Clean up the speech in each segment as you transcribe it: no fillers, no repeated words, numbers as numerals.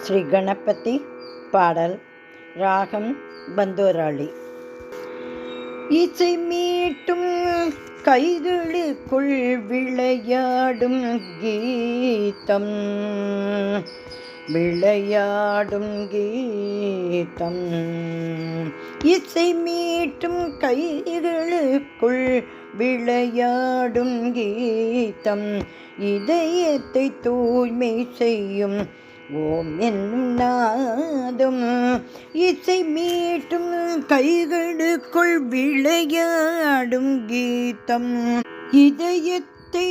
ஸ்ரீ கணபதி பாடல். ராகம் பந்தோராளி. இசை மீட்டும் கைகளுக்குள் விளையாடும் கீதம், விளையாடும் கீதம். இசை மீட்டும் கைகளுக்குள் விளையாடும் கீதம், இதயத்தை தூய்மை செய்யும் ஓம் என்னும் நாதம். இசை மீட்டும் கைகளுக்குள் விளையாடும் கீதம், இதயத்தை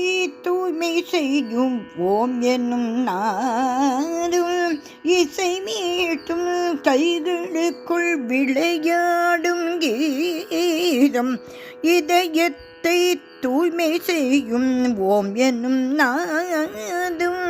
தூய்மை செய்யும் ஓம் என்னும் நாதம். இசை மீட்டும் கைகளுக்குள் விளையாடும் கீதம், இதயத்தை தூய்மை செய்யும் ஓம் என்னும் நாதம்.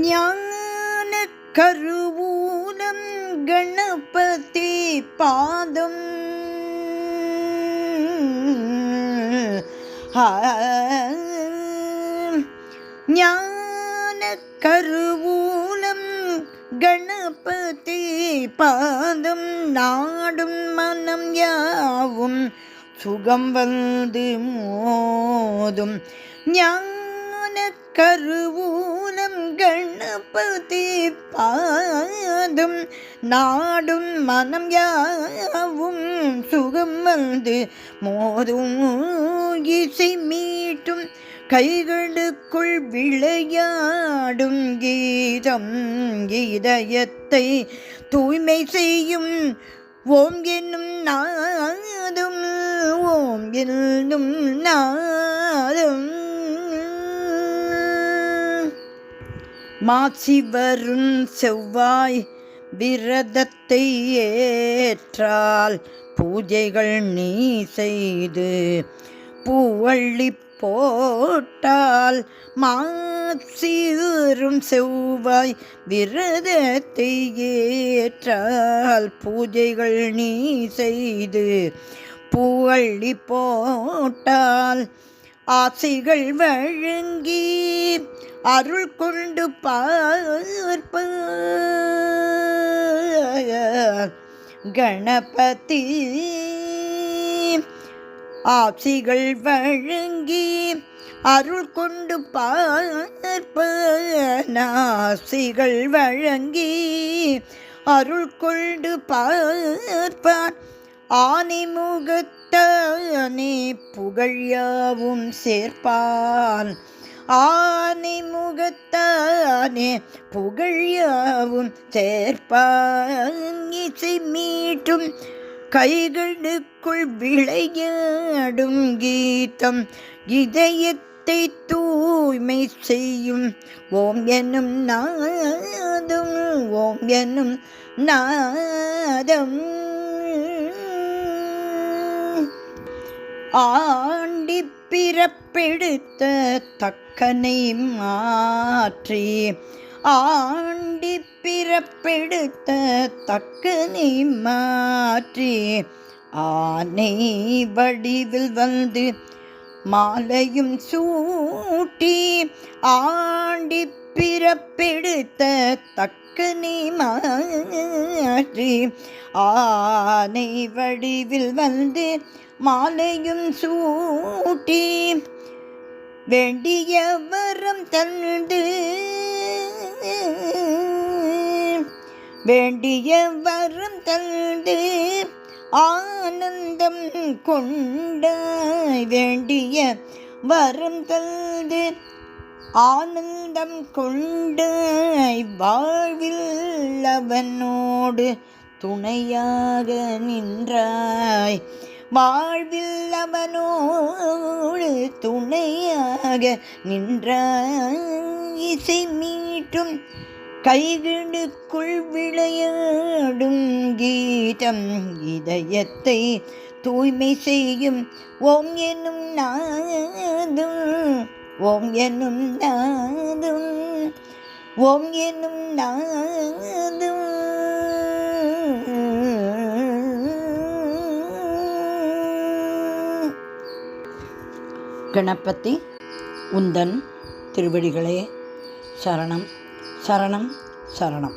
ஞான கருவூலம் கணபதி பாதம், ஞான கருவூலம் கணபதி பாதம், நாடும் மனம் யாவும் சுகம் வந்து மோதும். ஞான கருவூலம் கணபதி பாதம், நாடும் மனம் யாவும் சுகம் வந்து மோதும். இசை மீட்டும் கைகளுக்குள் விளையாடும் கீதம், இதயத்தை தூய்மை செய்யும் ஓம் என்னும் நாதம், ஓம் என்னும் நாதம். மாசி வரும் செவ்வாய் விரதத்தை ஏற்றால், பூஜைகள் நீ செய்து பூவள்ளி போட்டால், மாசிவரும் செவ்வாய் விரதத்தை ஏற்றால், பூஜைகள் நீ செய்து பூவள்ளி போட்டால், ஆசைகள் வழங்கி அருள் கொண்டு பார்ப்ப கணபதி. ஆசிகள் வழங்கி அருள் கொண்டு பார்ப்ப, நாசிகள் வழங்கி அருள் கொண்டு பார்ப்பான். ஆனை முகத்தானே புகழ்யாவும் சேர்ப்பான், ஆனை முகத்தானே புகழ்யாவும் சேர்ப்பான். இசை மீட்டும் கைகளுக்குள் விளையாடும் கீதம், இதயத்தை தூய்மை செய்யும் ஓம் என்னும் நாதம், ஓம் என்னும் நாதம். ஆண்டி பிறப்பெடுத்த தக்கனை மாற்றி, ஆண்டி பிறப்பெடுத்த தக்கனை மாற்றி, ஆனை வடிவில் வந்து மாலையும் சூட்டி, ஆண்டி பிறப்பெடுத்த தக்கனை மாற்றி, ஆனை வடிவில் வந்து மாலையும் சூட்டி, வேண்டிய வரம் தந்து, வேண்டிய வரம் தந்து ஆனந்தம் கொண்டாய், வேண்டிய வரம் தந்து ஆனந்தம் கொண்டாய். வாழ்வில் அவனோடு துணையாக நின்றாய், வாழ்வில் அவனோடு துணையாக நின்றாய். இசை மீட்டும் கைகளுக்குள் விளையாடும் கீதம், இதயத்தை தூய்மை செய்யும் ஓம் என்னும் நாதம், ஓம் என்னும் நாதம், ஓம் என்னும் நாதம். கணபதி உந்தன் திருவடிகளே சரணம் சரணம் சரணம்.